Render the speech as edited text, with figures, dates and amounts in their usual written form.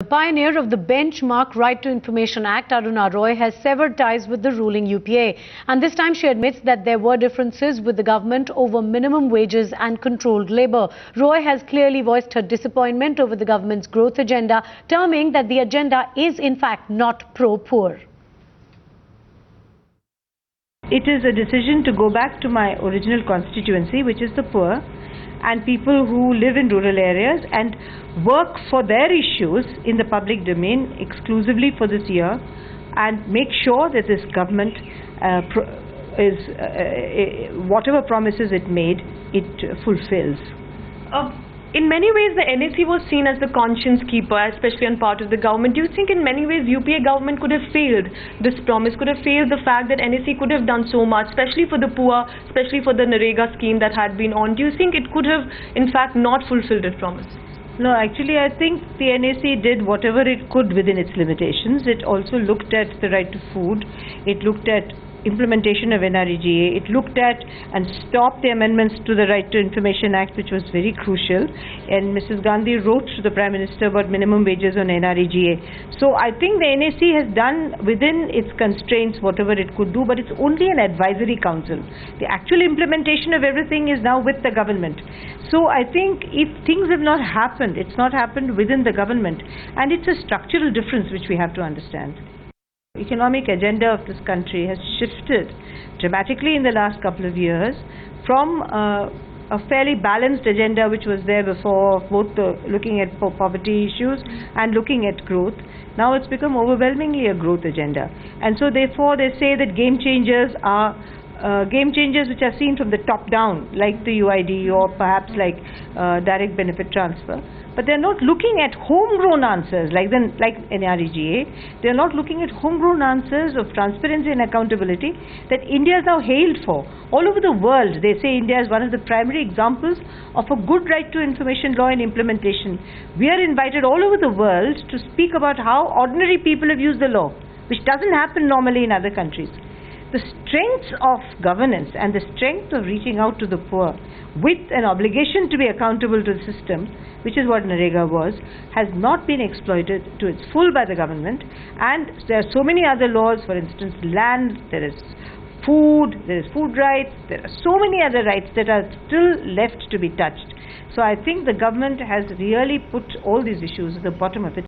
The pioneer of the benchmark Right to Information Act, Aruna Roy, has severed ties with the ruling UPA. And this time she admits that there were differences with the government over minimum wages and controlled labour. Roy has clearly voiced her disappointment over the government's growth agenda, terming that the agenda is in fact not pro-poor. It is a decision to go back to my original constituency, which is the poor and people who live in rural areas, and work for their issues in the public domain exclusively for this year, and make sure that this government whatever promises it made, it fulfills. In many ways, the NAC was seen as the conscience keeper, especially on part of the government. Do you think in many ways UPA government could have failed this promise, could have failed the fact that NAC could have done so much, especially for the poor, especially for the Narega scheme that had been on? Do you think it could have, in fact, not fulfilled its promise? No, actually I think the NAC did whatever it could within its limitations. It also looked at the right to food. It looked at implementation of NREGA. It looked at and stopped the amendments to the Right to Information Act, which was very crucial. And Mrs. Gandhi wrote to the Prime Minister about minimum wages on NREGA. So I think the NAC has done within its constraints whatever it could do, but it's only an advisory council. The actual implementation of everything is now with the government. So I think if things have not happened, it's not happened within the government, and it's a structural difference which we have to understand. Economic agenda of this country has shifted dramatically in the last couple of years from a fairly balanced agenda which was there before, both looking at poverty issues and looking at growth. Now it's become overwhelmingly a growth agenda, and so therefore they say that game changers are game changers which are seen from the top down, like the UID or perhaps like direct benefit transfer. But they're not looking at homegrown answers like NREGA. They're not looking at homegrown answers of transparency and accountability that India is now hailed for. All over the world, they say India is one of the primary examples of a good right to information law and implementation. We are invited all over the world to speak about how ordinary people have used the law, which doesn't happen normally in other countries. The strength of governance and the strength of reaching out to the poor with an obligation to be accountable to the system, which is what Narega was, has not been exploited to its full by the government. And there are so many other laws, for instance, land, there is food rights, there are so many other rights that are still left to be touched. So I think the government has really put all these issues at the bottom of it.